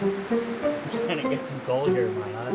I'm trying to get some gold here in my hut.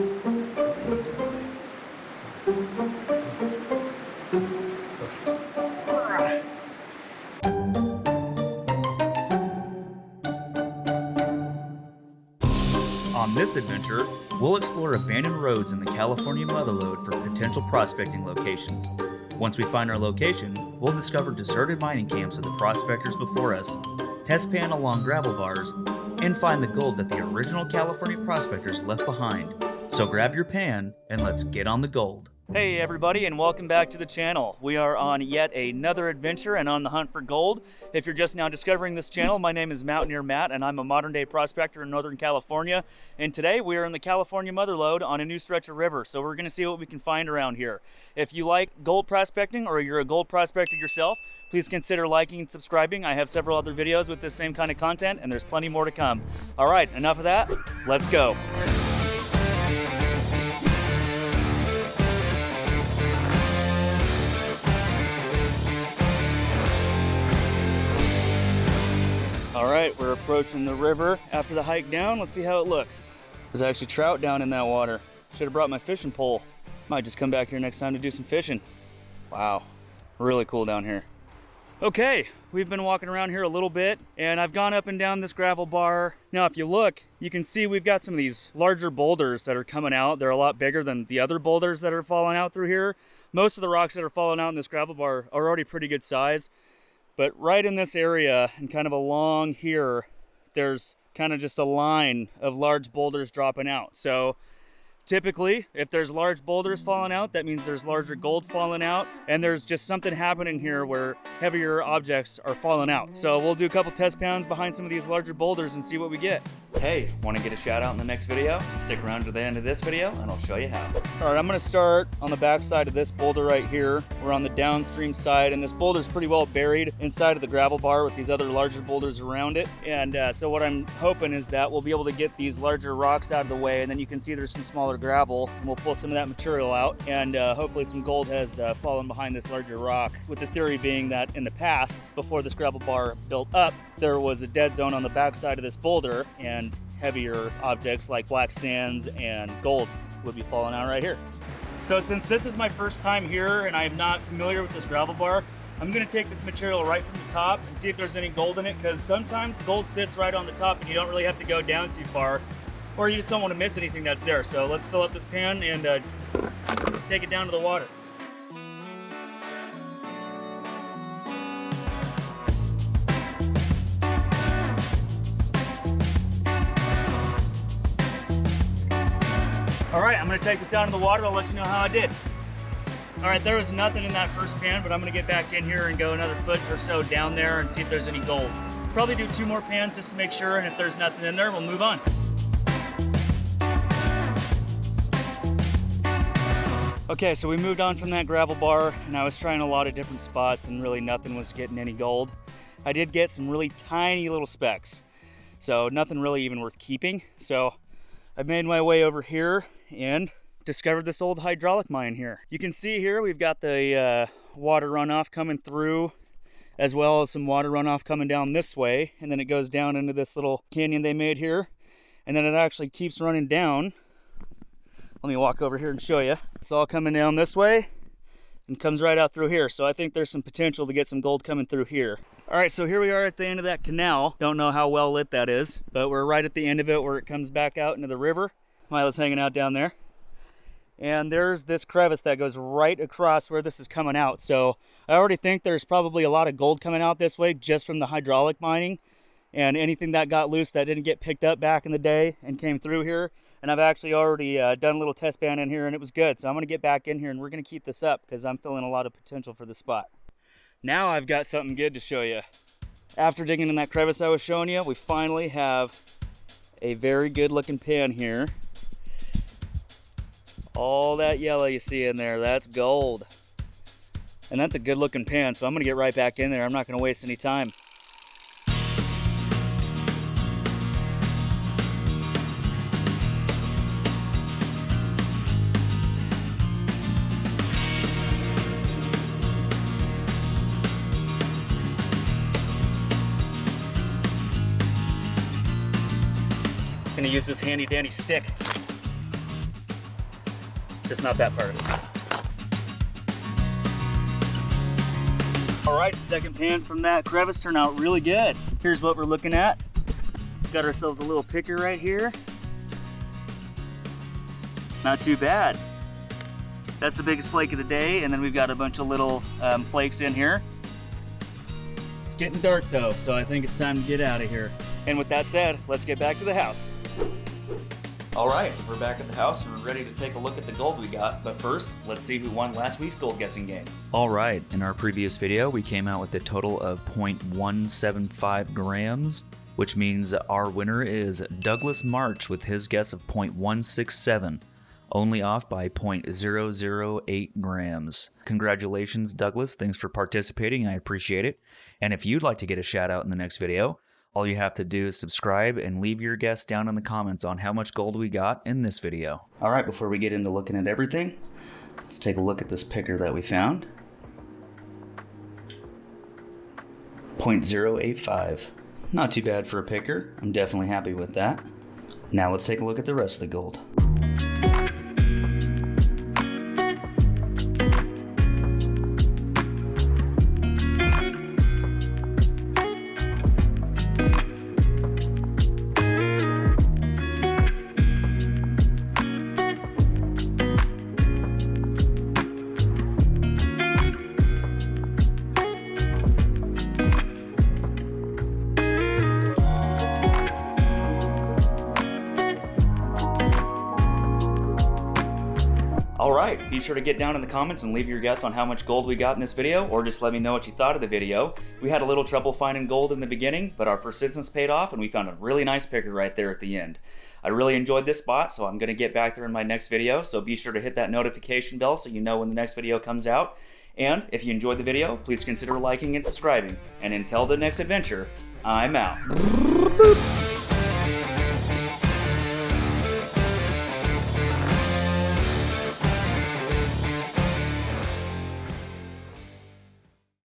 On this adventure, we'll explore abandoned roads in the California Motherlode for potential prospecting locations. Once we find our location, we'll discover deserted mining camps of the prospectors before us, test pan along gravel bars, and find the gold that the original California prospectors left behind. So grab your pan and let's get on the gold. Hey everybody, and welcome back to the channel. We are on yet another adventure and on the hunt for gold. If you're just now discovering this channel, my name is Mountaineer Matt and I'm a modern day prospector in Northern California. And today we are in the California Motherlode on a new stretch of river. So we're gonna see what we can find around here. If you like gold prospecting or you're a gold prospector yourself, please consider liking and subscribing. I have several other videos with this same kind of content and there's plenty more to come. All right, enough of that, let's go. All right, we're approaching the river after the hike down. Let's see how it looks. There's actually trout down in that water. Should have brought my fishing pole. Might just come back here next time to do some fishing. Wow, really cool down here. Okay, we've been walking around here a little bit and I've gone up and down this gravel bar. Now, if you look, you can see we've got some of these larger boulders that are coming out. They're a lot bigger than the other boulders that are falling out through here. Most of the rocks that are falling out in this gravel bar are already pretty good size. But right in this area and kind of along here, there's kind of just a line of large boulders dropping out. So typically, if there's large boulders falling out, that means there's larger gold falling out. And there's just something happening here where heavier objects are falling out. So we'll do a couple test pounds behind some of these larger boulders and see what we get. Hey, want to get a shout out in the next video? Stick around to the end of this video and I'll show you how. All right, I'm gonna start on the back side of this boulder right here. We're on the downstream side and this boulder's pretty well buried inside of the gravel bar with these other larger boulders around it. And so what I'm hoping is that we'll be able to get these larger rocks out of the way, and then you can see there's some smaller gravel and we'll pull some of that material out, and hopefully some gold has fallen behind this larger rock, with the theory being that in the past, before this gravel bar built up, there was a dead zone on the back side of this boulder and heavier objects like black sands and gold would be falling out right here. So since this is my first time here and I'm not familiar with this gravel bar, I'm gonna take this material right from the top and see if there's any gold in it, because sometimes gold sits right on the top and you don't really have to go down too far, or you just don't want to miss anything that's there. So let's fill up this pan and take it down to the water. All right, I'm gonna take this down to the water. I'll let you know how I did. All right, there was nothing in that first pan, but I'm gonna get back in here and go another foot or so down there and see if there's any gold. Probably do 2 more pans just to make sure, and if there's nothing in there, we'll move on. Okay, so we moved on from that gravel bar and I was trying a lot of different spots and really nothing was getting any gold. I did get some really tiny little specks, so nothing really even worth keeping. So I made my way over here and discovered this old hydraulic mine here. You can see here we've got the water runoff coming through, as well as some water runoff coming down this way, and then it goes down into this little canyon they made here, and then it actually keeps running down. Let me walk over here and show you. It's all coming down this way and comes right out through here. So I think there's some potential to get some gold coming through here. All right, so here we are at the end of that canal. Don't know how well lit that is, but we're right at the end of it where it comes back out into the river. Mila's hanging out down there. And there's this crevice that goes right across where this is coming out. So I already think there's probably a lot of gold coming out this way just from the hydraulic mining, and anything that got loose that didn't get picked up back in the day and came through here. And I've actually already done a little test pan in here and it was good. So I'm gonna get back in here and we're gonna keep this up because I'm feeling a lot of potential for the spot. Now I've got something good to show you. After digging in that crevice I was showing you, we finally have a very good looking pan here. All that yellow you see in there, that's gold. And that's a good looking pan, so I'm gonna get right back in there. I'm not gonna waste any time. Gonna use this handy dandy stick. Just not that part of it. All right, second pan from that crevice turned out really good. Here's what we're looking at. Got ourselves a little picker right here. Not too bad. That's the biggest flake of the day, and then we've got a bunch of little flakes in here. It's getting dark though, so I think it's time to get out of here. And with that said, let's get back to the house. All right, we're back at the house and we're ready to take a look at the gold we got. But first, let's see who won last week's gold guessing game. All right, in our previous video, we came out with a total of 0.175 grams, which means our winner is Douglas March with his guess of 0.167, only off by 0.008 grams. Congratulations, Douglas. Thanks for participating. I appreciate it. And if you'd like to get a shout out in the next video, all you have to do is subscribe and leave your guess down in the comments on how much gold we got in this video. All right, before we get into looking at everything, let's take a look at this picker that we found. 0.085. Not too bad for a picker. I'm definitely happy with that. Now let's take a look at the rest of the gold. Alright, be sure to get down in the comments and leave your guess on how much gold we got in this video, or just let me know what you thought of the video. We had a little trouble finding gold in the beginning, but our persistence paid off and we found a really nice picker right there at the end. I really enjoyed this spot, so I'm going to get back there in my next video, so be sure to hit that notification bell so you know when the next video comes out. And if you enjoyed the video, please consider liking and subscribing. And until the next adventure, I'm out.